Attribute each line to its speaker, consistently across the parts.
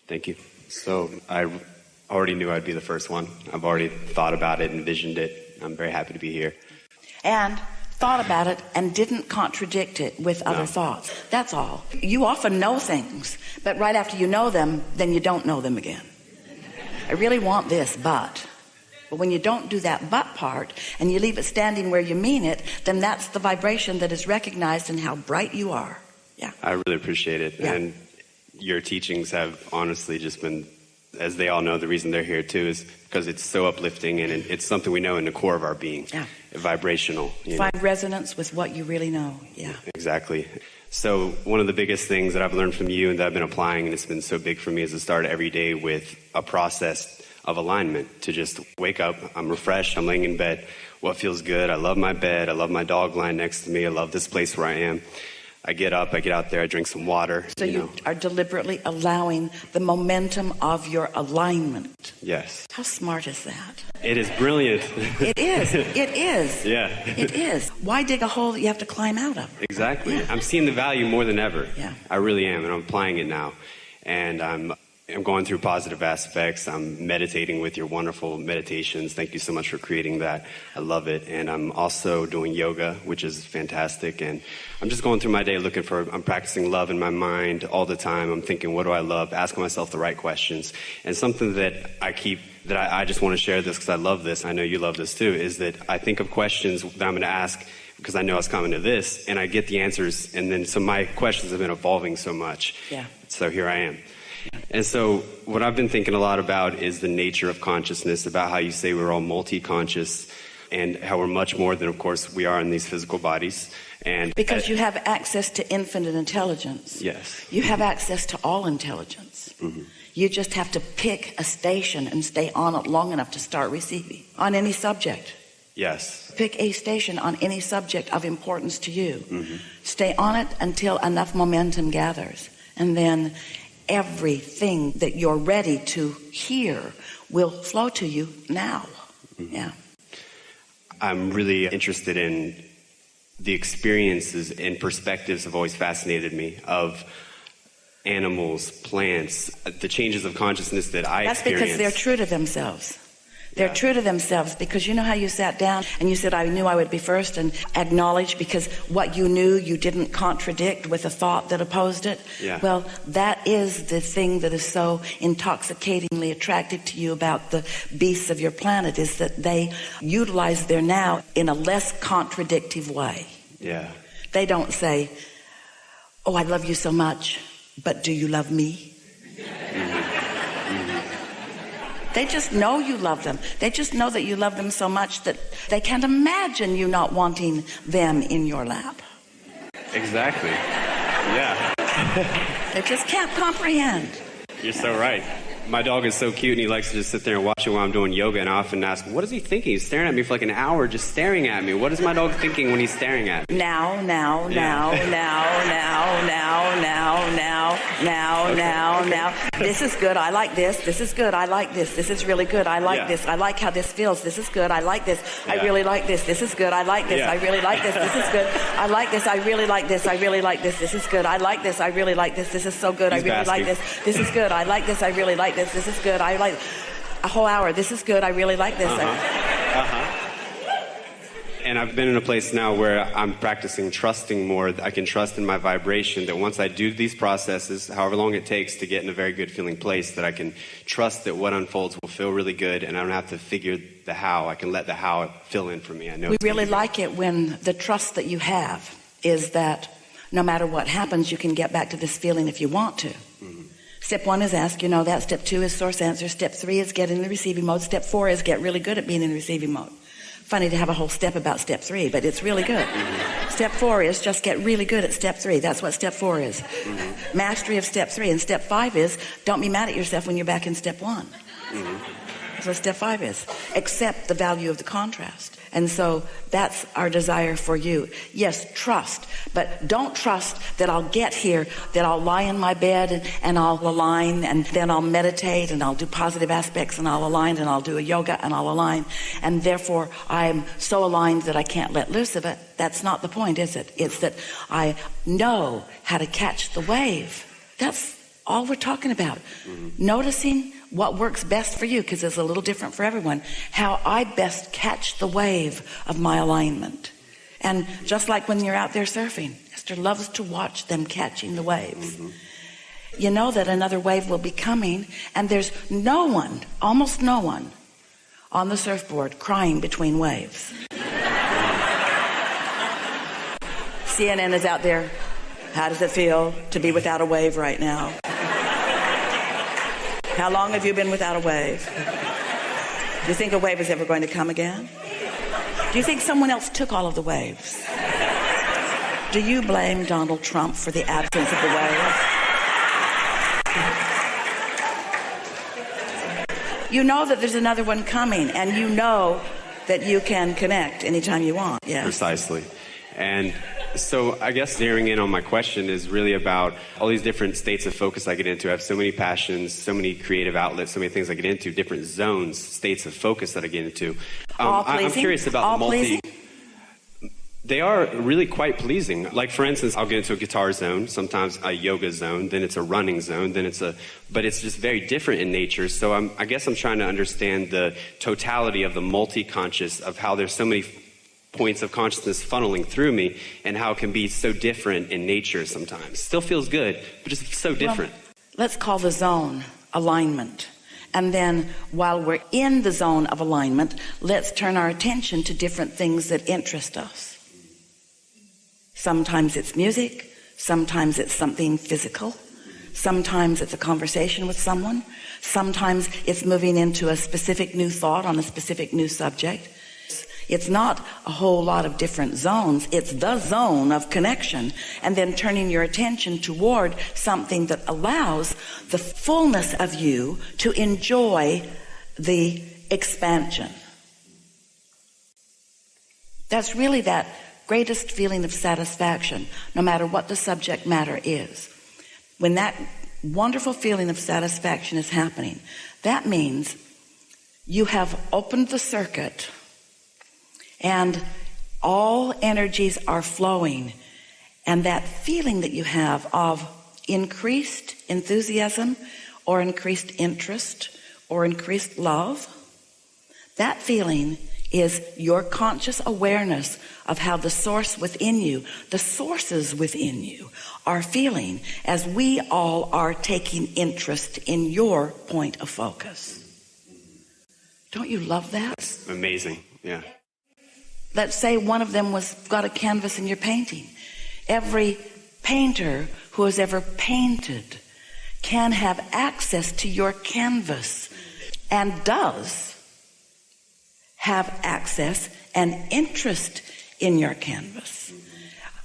Speaker 1: Thank you. So I already knew I'd be the first one. I've already thought about it, envisioned it. I'm very happy to be here.
Speaker 2: And thought about it and didn't contradict it with other thoughts. That's all. You often know things, but right after you know them, then you don't know them again. I really want this, but when you don't do that but part and you leave it standing where you mean it, then that's the vibration that is recognized in how bright you are. Yeah.
Speaker 1: I really appreciate it.
Speaker 2: Yeah.
Speaker 1: And your teachings have honestly just been, as they all know, the reason they're here too is because it's so uplifting and it's something we know in the core of our being.
Speaker 2: Yeah.
Speaker 1: Vibrational.
Speaker 2: Find resonance with what you really know. Yeah.
Speaker 1: Exactly. So one of the biggest things that I've learned from you and that I've been applying, and it's been so big for me, is to start every day with a process of alignment. To just wake up, I'm refreshed, I'm laying in bed, what feels good? I love my bed, I love my dog lying next to me, I love this place where I am. I get up, I get out there, I drink some water.
Speaker 2: So you are deliberately allowing the momentum of your alignment.
Speaker 1: Yes.
Speaker 2: How smart is that?
Speaker 1: It is brilliant.
Speaker 2: It is. It is.
Speaker 1: Yeah.
Speaker 2: It is. Why dig a hole that you have to climb out of?
Speaker 1: Exactly.
Speaker 2: Yeah.
Speaker 1: I'm seeing the value more than ever.
Speaker 2: Yeah.
Speaker 1: I really am, and I'm applying it now. And I'm going through positive aspects. I'm meditating with your wonderful meditations. Thank you so much for creating that. I love it. And I'm also doing yoga, which is fantastic. And I'm just going through my day I'm practicing love in my mind all the time. I'm thinking, what do I love? Asking myself the right questions. And something that I just want to share this because I love this. I know you love this too, is that I think of questions that I'm going to ask because I know I was coming to this, and I get the answers. And then so my questions have been evolving so much.
Speaker 2: Yeah.
Speaker 1: So here I am. And so what I've been thinking a lot about is the nature of consciousness, about how you say we're all multi-conscious and how we're much more than, of course, we are in these physical bodies. And
Speaker 2: because you have access to infinite intelligence.
Speaker 1: Yes.
Speaker 2: You have access to all intelligence. Mm-hmm. You just have to pick a station and stay on it long enough to start receiving on any subject.
Speaker 1: Yes.
Speaker 2: Pick a station on any subject of importance to you.
Speaker 1: Mm-hmm.
Speaker 2: Stay on it until enough momentum gathers. And then everything that you're ready to hear will flow to you now. Mm-hmm. Yeah.
Speaker 1: I'm really interested in the experiences and perspectives have always fascinated me of animals, plants, the changes of consciousness that I experience.
Speaker 2: That's because they're true to themselves. They're true to themselves, because you know how you sat down and you said, I knew I would be first, and acknowledged because what you knew you didn't contradict with a thought that opposed it.
Speaker 1: Yeah.
Speaker 2: Well, that is the thing that is so intoxicatingly attractive to you about the beasts of your planet, is that they utilize their now in a less contradictive way.
Speaker 1: Yeah.
Speaker 2: They don't say, oh, I love you so much, but do you love me? They just know you love them. They just know that you love them so much that they can't imagine you not wanting them in your lap.
Speaker 1: Exactly. Yeah.
Speaker 2: They just can't comprehend.
Speaker 1: You're so right. My dog is so cute, and he likes to just sit there and watch it while I'm doing yoga, and I often ask, what is he thinking? He's staring at me for like an hour, just staring at me. What is my dog thinking when he's staring at me?
Speaker 2: Now. This is good. I like this. This is good. I like this. This is really good. I like this. I like how this feels. This is good. I like this. I really like this. This is good. I like this. I really like this. This is good. I like this. I really like this. I really like this. This is good. I like this. I really like this. This is so good. I really like this. This is good. I like this. I really like this. This is good. I like a whole hour. This is good. I really like this.
Speaker 1: And I've been in a place now where I'm practicing trusting more. I can trust in my vibration, that once I do these processes, however long it takes to get in a very good feeling place, that I can trust that what unfolds will feel really good, and I don't have to figure the how. I can let the how fill in for me. I know. We
Speaker 2: really like it when the trust that you have is that no matter what happens, you can get back to this feeling if you want to. Mm-hmm. Step 1 is ask, you know that. Step 2 is source answer. Step 3 is get in the receiving mode. Step 4 is get really good at being in the receiving mode. Funny to have a whole step about step 3, but it's really good. Mm-hmm. Step 4 is just get really good at step 3. That's what step 4 is. Mm-hmm. Mastery of step 3. And step 5 is don't be mad at yourself when you're back in step 1. Mm-hmm. That's what step 5 is. Accept the value of the contrast. And so that's our desire for you. Yes, trust, but don't trust that I'll get here, that I'll lie in my bed and I'll align, and then I'll meditate and I'll do positive aspects and I'll align, and I'll do a yoga and I'll align, and therefore I'm so aligned that I can't let loose of it. That's not the point, is it? It's that I know how to catch the wave. That's all we're talking about. Noticing what works best for you, because it's a little different for everyone. How I best catch the wave of my alignment. And just like when you're out there surfing, Esther loves to watch them catching the waves. You know that another wave will be coming, and there's no one, almost no one, on the surfboard crying between waves. CNN is out there. How does it feel to be without a wave right now? How long have you been without a wave? Do you think a wave is ever going to come again? Do you think someone else took all of the waves? Do you blame Donald Trump for the absence of the wave? You know that there's another one coming, and you know that you can connect anytime you want. Yeah.
Speaker 1: Precisely. And so I guess zeroing in on my question is really about all these different states of focus I get into. I have so many passions, so many creative outlets, so many things I get into, different zones, states of focus that I get into. I'm curious about the multi. They are really quite pleasing. Like, for instance, I'll get into a guitar zone, sometimes a yoga zone, then it's a running zone, but it's just very different in nature. So I guess I'm trying to understand the totality of the multi-conscious, of how there's so many points of consciousness funneling through me, and how it can be so different in nature sometimes. Still feels good, but just so different.
Speaker 2: Well, let's call the zone alignment. And then while we're in the zone of alignment, let's turn our attention to different things that interest us. Sometimes it's music, sometimes it's something physical, sometimes it's a conversation with someone, sometimes it's moving into a specific new thought on a specific new subject. It's not a whole lot of different zones. It's the zone of connection, and then turning your attention toward something that allows the fullness of you to enjoy the expansion. That's really that greatest feeling of satisfaction, no matter what the subject matter is. When that wonderful feeling of satisfaction is happening, that means you have opened the circuit and all energies are flowing, and that feeling that you have of increased enthusiasm or increased interest or increased love, that feeling is your conscious awareness of how the source within you, the sources within you, are feeling as we all are taking interest in your point of focus. Don't you love that?
Speaker 1: That's amazing. Yeah.
Speaker 2: Let's say one of them got a canvas in your painting. Every painter who has ever painted can have access to your canvas, and does have access and interest in your canvas.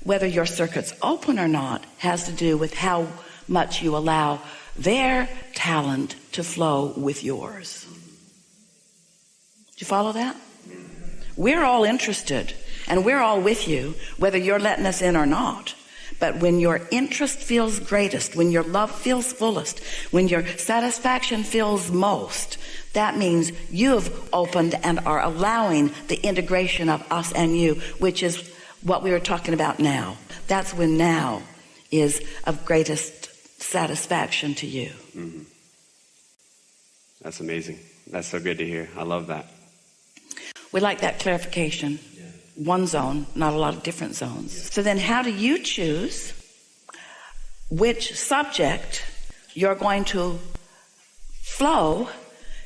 Speaker 2: Whether your circuit's open or not has to do with how much you allow their talent to flow with yours. Do you follow that? We're all interested, and we're all with you, whether you're letting us in or not. But when your interest feels greatest, when your love feels fullest, when your satisfaction feels most, that means you've opened and are allowing the integration of us and you, which is what we were talking about now. That's when now is of greatest satisfaction to you.
Speaker 1: Mm-hmm. That's amazing. That's so good to hear. I love that.
Speaker 2: We like that clarification. Yeah. One zone, not a lot of different zones. Yeah. So then how do you choose which subject you're going to flow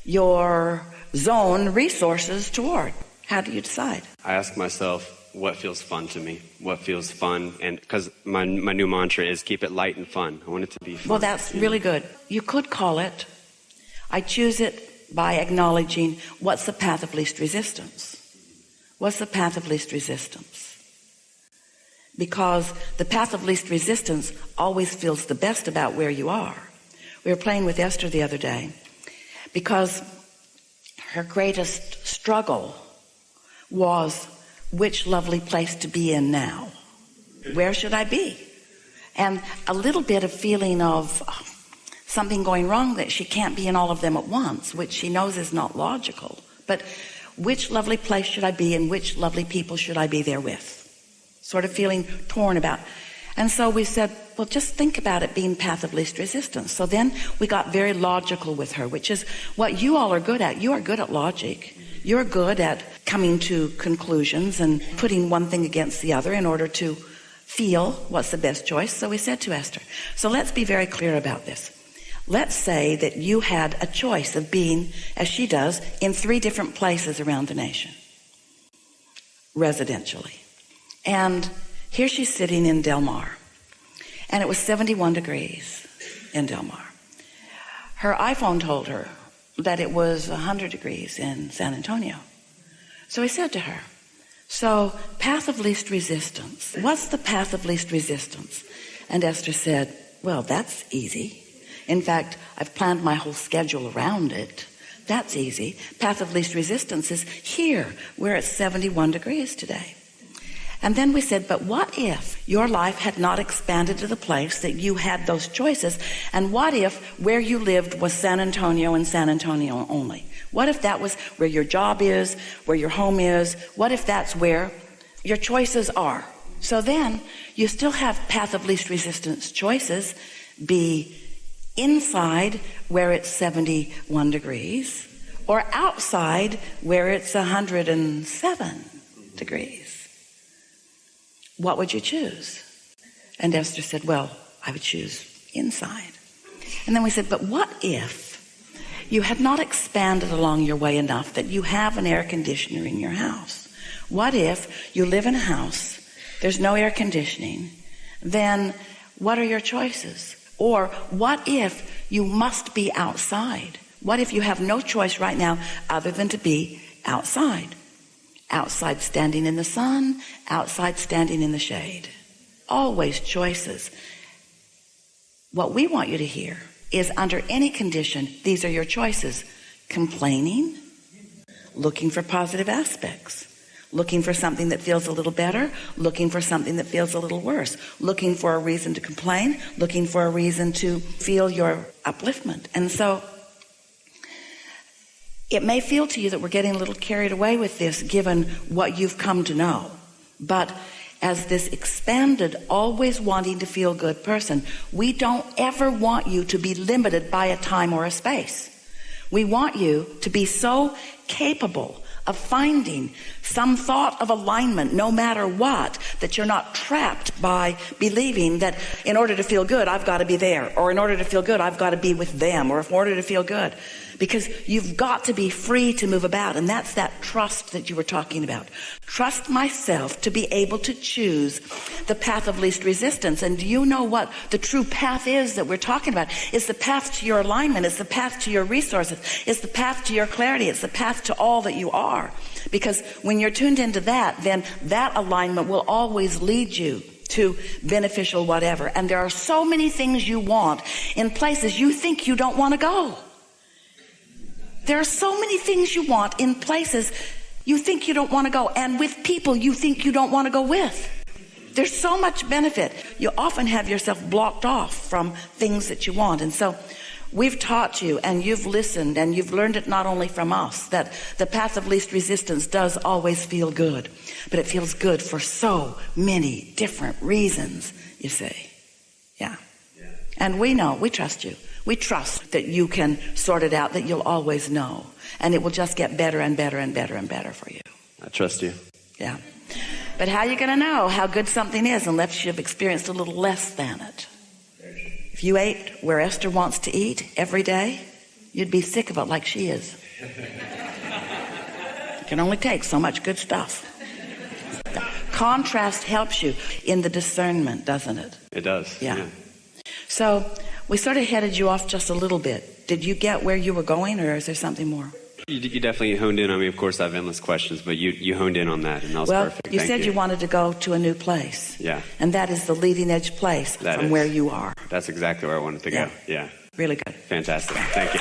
Speaker 2: your zone resources toward? How do you decide?
Speaker 1: I ask myself, what feels fun to me? What feels fun? And because my new mantra is keep it light and fun. I want it to be fun.
Speaker 2: Well, that's really good. You could call it, I choose it by acknowledging what's the path of least resistance. What's the path of least resistance? Because the path of least resistance always feels the best about where you are. We were playing with Esther the other day, because her greatest struggle was which lovely place to be in now. Where should I be? And a little bit of feeling of something going wrong, that she can't be in all of them at once, which she knows is not logical. But which lovely place should I be, and which lovely people should I be there with? Sort of feeling torn about. And so we said, well, just think about it being path of least resistance. So then we got very logical with her, which is what you all are good at. You are good at logic. You're good at coming to conclusions and putting one thing against the other in order to feel what's the best choice. So we said to Esther, so let's be very clear about this. Let's say that you had a choice of being, as she does, in 3 different places around the nation, residentially. And here she's sitting in Del Mar, and it was 71 degrees in Del Mar. Her iPhone told her that it was 100 degrees in San Antonio. So he said to her, so path of least resistance, what's the path of least resistance? And Esther said, well, that's easy. In fact, I've planned my whole schedule around it. That's easy. Path of least resistance is here, where it's 71 degrees today. And then we said, but what if your life had not expanded to the place that you had those choices? And what if where you lived was San Antonio and San Antonio only? What if that was where your job is, where your home is? What if that's where your choices are? So then you still have path of least resistance choices. Be inside where it's 71 degrees or outside where it's 107 degrees. What would you choose? And Esther said, well, I would choose inside. And then we said, but what if you had not expanded along your way enough that you have an air conditioner in your house? What if you live in a house, there's no air conditioning, then what are your choices? Or what if you must be outside? What if you have no choice right now other than to be outside? Outside standing in the sun, outside standing in the shade. Always choices. What we want you to hear is under any condition, these are your choices. Complaining, looking for positive aspects, looking for something that feels a little better, looking for something that feels a little worse, looking for a reason to complain, looking for a reason to feel your upliftment. And so it may feel to you that we're getting a little carried away with this given what you've come to know. But as this expanded, always wanting to feel good person, we don't ever want you to be limited by a time or a space. We want you to be so capable of finding some thought of alignment no matter what, that you're not trapped by believing that in order to feel good, I've got to be there, or in order to feel good, I've got to be with them, or in order to feel good. Because you've got to be free to move about, and that's that trust that you were talking about. Trust myself to be able to choose the path of least resistance. And do you know what the true path is that we're talking about? It's the path to your alignment. It's the path to your resources. It's the path to your clarity. It's the path to all that you are. Because when you're tuned into that, then that alignment will always lead you to beneficial whatever. And there are so many things you want in places you think you don't want to go. There are so many things you want in places you think you don't want to go, and with people you think you don't want to go with. There's so much benefit. You often have yourself blocked off from things that you want. And so we've taught you, and you've listened, and you've learned it not only from us, that the path of least resistance does always feel good. But it feels good for so many different reasons, you see. Yeah. And we know, we trust you. We trust that you can sort it out, that you'll always know. And it will just get better and better and better and better for you.
Speaker 1: I trust you.
Speaker 2: Yeah. But how are you going to know how good something is unless you've experienced a little less than it? If you ate where Esther wants to eat every day, you'd be sick of it like she is. It can only take so much good stuff. Contrast helps you in the discernment, doesn't it?
Speaker 1: It does.
Speaker 2: Yeah. So we sort of headed you off just a little bit. Did you get where you were going, or is there something more?
Speaker 1: You definitely honed in on me. Of course, I have endless questions, but you honed in on that, and that was perfect.
Speaker 2: Well, you said you wanted to go to a new place.
Speaker 1: Yeah.
Speaker 2: And that is the leading edge place from where you are.
Speaker 1: That's exactly where I wanted to go. Yeah.
Speaker 2: Really good.
Speaker 1: Fantastic. Thank you.